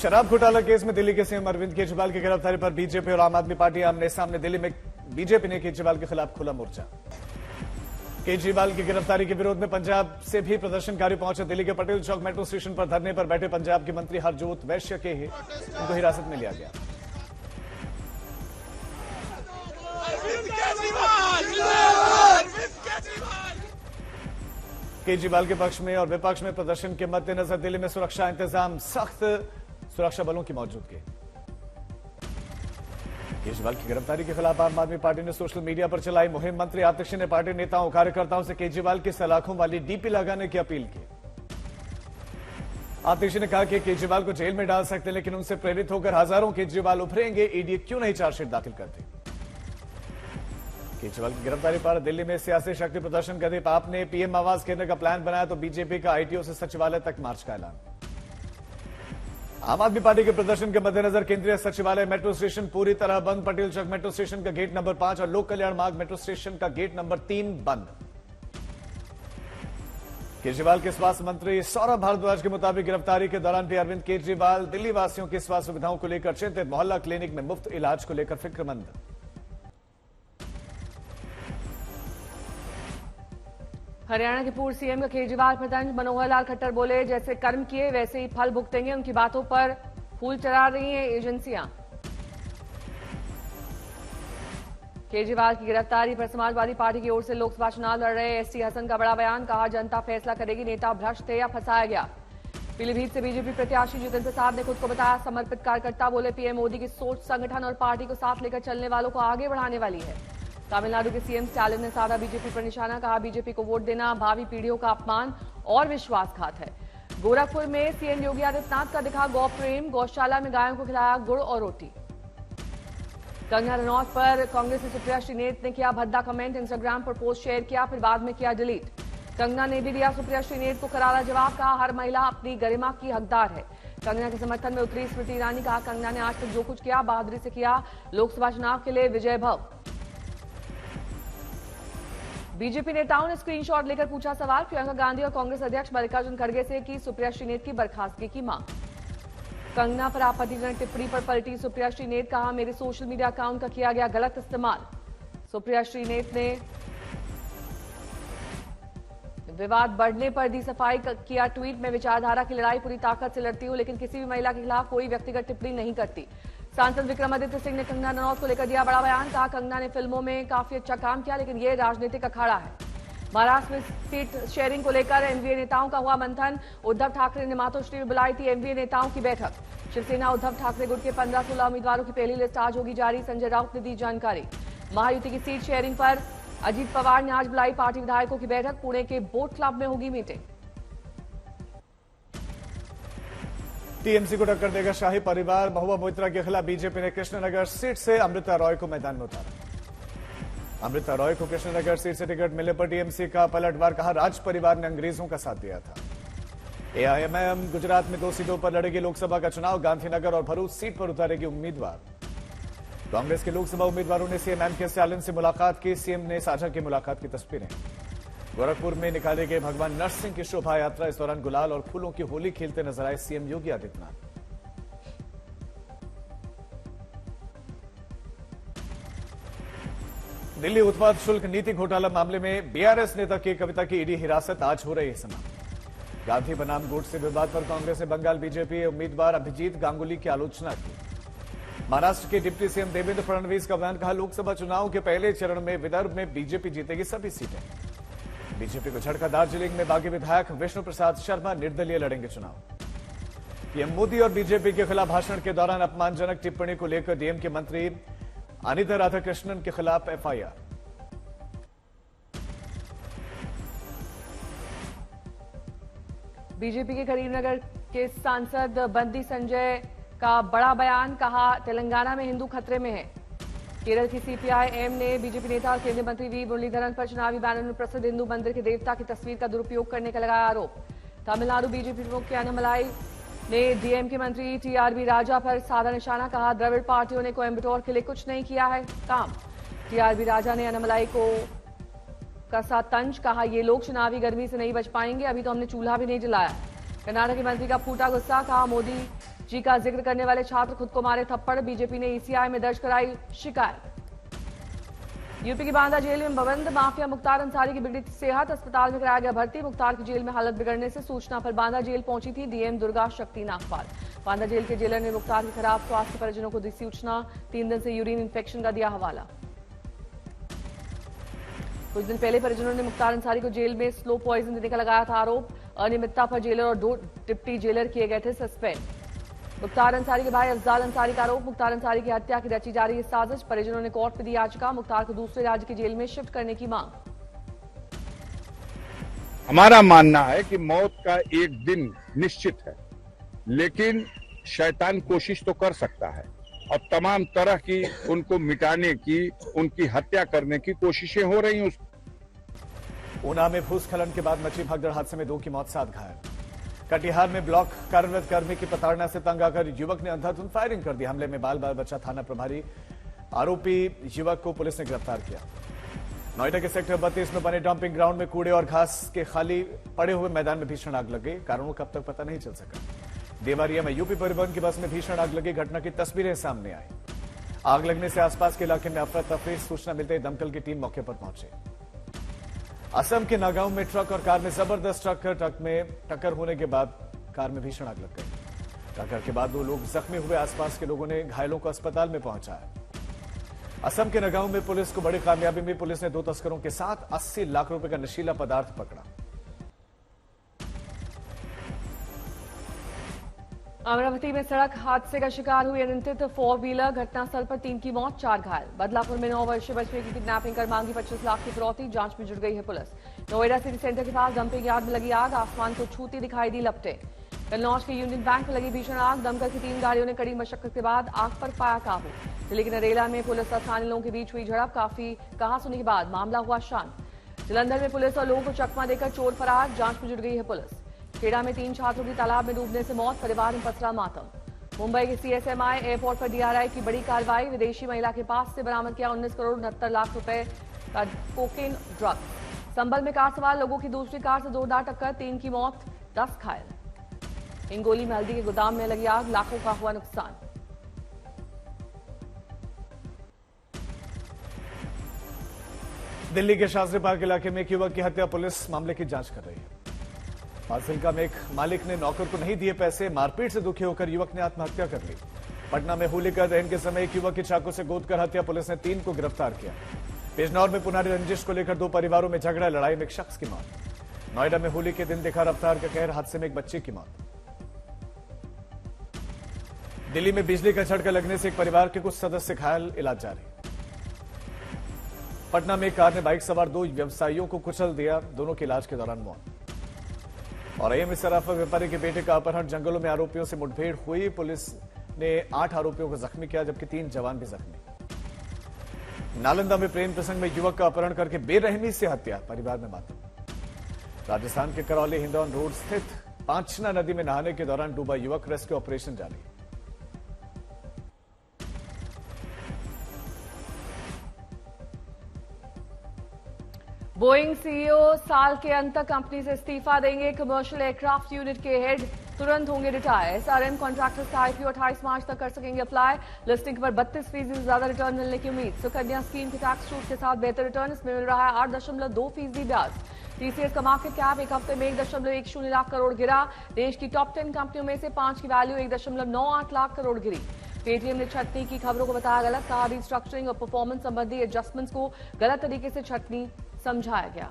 शराब घोटाला केस में दिल्ली के सीएम अरविंद केजरीवाल की गिरफ्तारी पर बीजेपी और आम आदमी पार्टी आमने सामने। दिल्ली में बीजेपी ने केजरीवाल के खिलाफ खुला मोर्चा। केजरीवाल की गिरफ्तारी के विरोध में पंजाब से भी प्रदर्शनकारी पहुंचे। दिल्ली के पटेल चौक मेट्रो स्टेशन पर धरने पर बैठे पंजाब के मंत्री हरजोत वैश्य के उनको हिरासत में लिया गया। केजरीवाल के पक्ष में और विपक्ष में प्रदर्शन के मद्देनजर दिल्ली में सुरक्षा इंतजाम, सख्त सुरक्षा बलों की मौजूदगी। केजरीवाल की गिरफ्तारी के खिलाफ आम आदमी पार्टी ने सोशल मीडिया पर चलाई मुहिम। मंत्री आतिशी ने पार्टी नेताओं कार्यकर्ताओं से केजरीवाल की सलाखों वाली डीपी लगाने की अपील की। आतिशी ने कहा कि केजरीवाल को जेल में डाल सकते हैं, लेकिन उनसे प्रेरित होकर हजारों केजरीवाल उभरेंगे। ईडी क्यों नहीं चार्जशीट दाखिल करती। केजरीवाल की गिरफ्तारी पर दिल्ली में सियासी शक्ति प्रदर्शन कर दी। आपने पीएम आवास घेरने का प्लान बनाया तो बीजेपी का आईटीओ से सचिवालय तक मार्च का ऐलान। आम आदमी पार्टी के प्रदर्शन के मद्देनजर केंद्रीय सचिवालय मेट्रो स्टेशन पूरी तरह बंद। पटेल चौक मेट्रो स्टेशन का गेट नंबर 5 और लोक कल्याण मार्ग मेट्रो स्टेशन का गेट नंबर 3 बंद। केजरीवाल के स्वास्थ्य मंत्री सौरभ भारद्वाज के मुताबिक गिरफ्तारी के दौरान भी अरविंद केजरीवाल दिल्ली वासियों की स्वास्थ्य सुविधाओं को लेकर चिंतित। मोहल्ला क्लिनिक में मुफ्त इलाज को लेकर फिक्रमंद। हरियाणा के पूर्व सीएम का केजरीवाल पर तंज। मनोहर लाल खट्टर बोले, जैसे कर्म किए वैसे ही फल भुगतेंगे। उनकी बातों पर फूल चढ़ा रही हैं एजेंसियां। केजरीवाल की गिरफ्तारी पर समाजवादी पार्टी की ओर से लोकसभा चुनाव लड़ रहे एसटी हसन का बड़ा बयान। कहा, जनता फैसला करेगी नेता भ्रष्ट थे या फंसाया गया। पीलीभीत से बीजेपी प्रत्याशी जितेंद्र प्रसाद ने खुद को बताया समर्पित कार्यकर्ता। बोले, पीएम मोदी की सोच संगठन और पार्टी को साथ लेकर चलने वालों को आगे बढ़ाने वाली है। तमिलनाडु के सीएम स्टालिन ने साधा बीजेपी पर निशाना। कहा, बीजेपी को वोट देना भावी पीढ़ियों का अपमान और विश्वासघात है। गोरखपुर में सीएम योगी आदित्यनाथ का दिखा गौ प्रेम। गौशाला में गायों को खिलाया गुड़ और रोटी। कंगना रनौत पर कांग्रेस की सुप्रिया श्रीनेत ने किया भद्दा कमेंट। इंस्टाग्राम पर पोस्ट शेयर किया, फिर बाद में किया डिलीट। कंगना ने भी दिया सुप्रिया श्रीनेत को करारा जवाब। कहा, हर महिला अपनी गरिमा की हकदार है। कंगना के समर्थन में उतरी स्मृति ईरानी। कहा, कंगना ने आज तक जो कुछ किया बहादुरी से किया। लोकसभा चुनाव के लिए विजय भव। बीजेपी नेताओं ने स्क्रीनशॉट लेकर पूछा सवाल। प्रियंका गांधी और कांग्रेस अध्यक्ष मल्लिकार्जुन खड़गे से की सुप्रिया श्रीनेत की बर्खास्तगी की मांग। कंगना पर आपत्तिजनक टिप्पणी पर पलटी सुप्रिया श्रीनेत। कहा, मेरे सोशल मीडिया अकाउंट का किया गया गलत इस्तेमाल। सुप्रिया श्रीनेत ने विवाद बढ़ने पर दी सफाई। किया ट्वीट में, विचारधारा की लड़ाई पूरी ताकत से लड़ती हूं, लेकिन किसी भी महिला के खिलाफ कोई व्यक्तिगत टिप्पणी नहीं करती। सांसद विक्रमादित्य सिंह ने कंगना रनौत को लेकर दिया बड़ा बयान। कहा, कंगना ने फिल्मों में काफी अच्छा काम किया, लेकिन ये राजनीतिक अखाड़ा है। महाराष्ट्र में सीट शेयरिंग को लेकर एनडीए नेताओं का हुआ मंथन। उद्धव ठाकरे ने मातोश्री में बुलाई थी एनडीए नेताओं की बैठक। शिवसेना उद्धव ठाकरे गुट के 15-16 उम्मीदवारों की पहली लिस्ट आज होगी जारी। संजय राउत ने दी जानकारी। महायुति की सीट शेयरिंग पर अजीत पवार ने आज बुलाई पार्टी विधायकों की बैठक। पुणे के बोट क्लब में होगी मीटिंग। टीएमसी को टक्कर देगा शाही परिवार। महुआ मोइत्रा के खिलाफ बीजेपी ने कृष्णनगर सीट से अमृता रॉय को मैदान में उतारा। अमृता रॉय को कृष्णनगर सीट से टिकट मिलने पर टीएमसी का पलटवार। कहा, राज परिवार ने अंग्रेजों का साथ दिया था। एआईएमआईएम गुजरात में 2 सीटों पर लड़ेगी लोकसभा का चुनाव। गांधीनगर और भरूच सीट पर उतारेगी उम्मीदवार। कांग्रेस के लोकसभा उम्मीदवारों ने सीएम एम के स्टालिन से मुलाकात की। सीएम ने साझा की मुलाकात की तस्वीरें। गोरखपुर में निकाले गए भगवान नरसिंह की शोभा यात्रा। इस दौरान गुलाल और फूलों की होली खेलते नजर आए सीएम योगी आदित्यनाथ। दिल्ली उत्पाद शुल्क नीति घोटाला मामले में बीआरएस नेता के कविता की ईडी हिरासत आज हो रही है समाप्त। गांधी बनाम गुट से विवाद पर कांग्रेस ने बंगाल बीजेपी उम्मीदवार अभिजीत गांगुली की आलोचना की। महाराष्ट्र के डिप्टी सीएम देवेंद्र फडणवीस का बयान। कहा, लोकसभा चुनाव के पहले चरण में विदर्भ में बीजेपी जीतेगी सभी सीटें। बीजेपी को झटका। दार्जिलिंग में बागी विधायक विष्णु प्रसाद शर्मा निर्दलीय लड़ेंगे चुनाव। पीएम मोदी और बीजेपी के खिलाफ भाषण के दौरान अपमानजनक टिप्पणी को लेकर डीएमके मंत्री अनिता राधाकृष्णन के खिलाफ एफआईआर। बीजेपी के करीमनगर के सांसद बंदी संजय का बड़ा बयान। कहा, तेलंगाना में हिंदू खतरे में है। केरल की सीपीआई-एम ने बीजेपी नेता और केंद्रीय मंत्री वी मुरलीधरन पर चुनावी बैनर में प्रसिद्ध हिंदू मंदिर के देवता की तस्वीर का दुरुपयोग करने का लगाया आरोप। तमिलनाडु बीजेपी प्रमुख के अन्नामलाई ने डीएमके मंत्री टीआरबी राजा पर साधा निशाना। कहा, द्रविड़ पार्टियों ने कोयम्बटूर के लिए कुछ नहीं किया है काम। टीआरबी राजा ने अन्नामलाई को कसा तंज। कहा, ये लोग चुनावी गर्मी से नहीं बच पाएंगे, अभी तो हमने चूल्हा भी नहीं जलाया। कर्नाटक के मंत्री का फूटा गुस्सा। कहा, मोदी जी का जिक्र करने वाले छात्र खुद को मारे थप्पड़, बीजेपी ने ईसीआई में दर्ज कराई शिकायत। यूपी की बांदा जेल में बंद माफिया मुख्तार अंसारी की बिगड़ी सेहत, अस्पताल में कराया गया भर्ती। मुख्तार की जेल में हालत बिगड़ने से सूचना पर बांदा जेल पहुंची थी डीएम दुर्गा शक्ति नागपाल। बांदा जेल के जेलर ने मुख्तार की खराब स्वास्थ्य परिजनों को दी सूचना, 3 दिन से यूरिन इन्फेक्शन का दिया हवाला। कुछ दिन पहले परिजनों ने मुख्तार अंसारी को जेल में स्लो पॉइजन देने का लगाया था आरोप। अनियमितता पर जेलर और 2 डिप्टी जेलर किए गए थे सस्पेंड। मुख्तार अंसारी के भाई अफजाल अंसारी का आरोप, मुख्तार अंसारी की हत्या की रची जा रही है साजिश। परिजनों ने कोर्ट में दी याचिका, मुख्तार को दूसरे राज्य की जेल में शिफ्ट करने की मांग। हमारा मानना है कि मौत का एक दिन निश्चित है, लेकिन शैतान कोशिश तो कर सकता है और तमाम तरह की उनको मिटाने की, उनकी हत्या करने की कोशिशें हो रही हैं। ऊना में भूस्खलन के बाद मची भगदड़ हादसे में 2 की मौत, 7 घायल। कटिहार में ब्लॉक कार्यरत कर्मी की प्रताड़ना से तंग आकर युवक ने अंधाधुंध फायरिंग कर दी। हमले में बाल बाल बच्चा थाना प्रभारी आरोपी युवक को पुलिस ने गिरफ्तार किया। नोएडा के सेक्टर 32 में बने डंपिंग ग्राउंड में कूड़े और घास के खाली पड़े हुए मैदान में भीषण आग लग गई। कारणों का अब तक पता नहीं चल सका। देवारिया में यूपी परिवहन की बस में भीषण आग लगी, घटना की तस्वीरें सामने आई। आग लगने से आसपास के इलाके में अफरा तफरी, सूचना मिलते ही दमकल की टीम मौके पर पहुंची। असम के नागांव में ट्रक और कार में जबरदस्त ट्रक में टक्कर होने के बाद कार में भीषण आग लग गई। टक्कर के बाद 2 लोग जख्मी हुए। आसपास के लोगों ने घायलों को अस्पताल में पहुंचाया। असम के नागांव में पुलिस को बड़ी कामयाबी मिली। पुलिस ने 2 तस्करों के साथ 80 लाख रुपए का नशीला पदार्थ पकड़ा। अमरावती में सड़क हादसे का शिकार हुई अनियंत्रित 4 व्हीलर, घटनास्थल पर 3 की मौत, 4 घायल। बदलापुर में 9 वर्षीय बच्चे की किडनैपिंग कर मांगी 25 लाख की फिरौती, जांच में जुट गई है पुलिस। नोएडा सिटी सेंटर के पास डंपिंग यार्ड में लगी आग, आसमान को छूती दिखाई दी लपटें। कन्नौज के यूनियन बैंक में लगी भीषण आग, दमकल की 3 गाड़ियों ने कड़ी मशक्कत के बाद आग पर पाया काबू। दिल्ली के नरेला में पुलिस और स्थानीय लोगों के बीच हुई झड़प, काफी कहासुनी के बाद मामला हुआ शांत। जलंधर में पुलिस और लोगों को चकमा देकर चोर फरार, जांच में जुट गई है पुलिस। खेड़ा में 3 छात्रों की तालाब में डूबने से मौत, परिवार में पसरा मातम। मुंबई के सीएसएमआई एयरपोर्ट पर डीआरआई की बड़ी कार्रवाई, विदेशी महिला के पास से बरामद किया 19 करोड़ 69 लाख रुपए का कोकेन ड्रग। संभल में कार सवार लोगों की दूसरी कार से जोरदार टक्कर, 3 की मौत, 10 घायल। हिंगोली में हल्दी के गोदाम में लगी आग, लाखों का हुआ नुकसान। दिल्ली के शास्त्री पार्क इलाके में एक युवक की हत्या, पुलिस मामले की जांच कर रही है। फाजिल्का में एक मालिक ने नौकर को नहीं दिए पैसे, मारपीट से दुखी होकर युवक ने आत्महत्या कर ली। पटना में होली का दहन के समय एक युवक की चाकू से गोदकर हत्या, पुलिस ने 3 को गिरफ्तार किया। बिजनौर में पुरानी रंजिश को लेकर 2 परिवारों में झगड़ा, लड़ाई में एक शख्स की मौत। नोएडा में होली के दिन दिखा रफ्तार का कहर, हादसे में एक बच्चे की मौत। दिल्ली में बिजली का झटका लगने से एक परिवार के कुछ सदस्य घायल, इलाज जारी। पटना में एक कार ने बाइक सवार 2 व्यवसायियों को कुचल दिया, दोनों के इलाज के दौरान मौत। और अयम सराफा व्यापारी के बेटे का अपहरण, जंगलों में आरोपियों से मुठभेड़ हुई, पुलिस ने 8 आरोपियों को जख्मी किया जबकि 3 जवान भी जख्मी। नालंदा में प्रेम प्रसंग में युवक का अपहरण करके बेरहमी से हत्या, परिवार में मातम। राजस्थान के करौली हिंडौन रोड स्थित पांचना नदी में नहाने के दौरान डूबा युवक, रेस्क्यू ऑपरेशन जारी। बोइंग सीईओ साल के अंत तक कंपनी से इस्तीफा देंगे। कमर्शियल एयरक्राफ्ट यूनिट के हेड तुरंत होंगे रिटायर। एसआरएम कॉन्ट्रैक्टर्स का आईपीओ 28 मार्च तक कर सकेंगे अप्लाई। लिस्टिंग पर 32% से ज्यादा रिटर्न मिलने की उम्मीद। सुकन्या स्कीम के टैक्स छूट के साथ बेहतर रिटर्न, इसमें मिल रहा है 8.2% ब्याज। टीसीएस का मार्केट कैप एक हफ्ते में 1.10 लाख करोड़ गिरा। देश की टॉप 10 कंपनियों में से 5 की वैल्यू 1.98 लाख करोड़ गिरी। पेटीएम ने छटनी की खबरों को बताया गलत, कहा रिस्ट्रक्चरिंग और परफॉर्मेंस संबंधी एडजस्टमेंट्स को गलत तरीके से छटनी समझाया गया।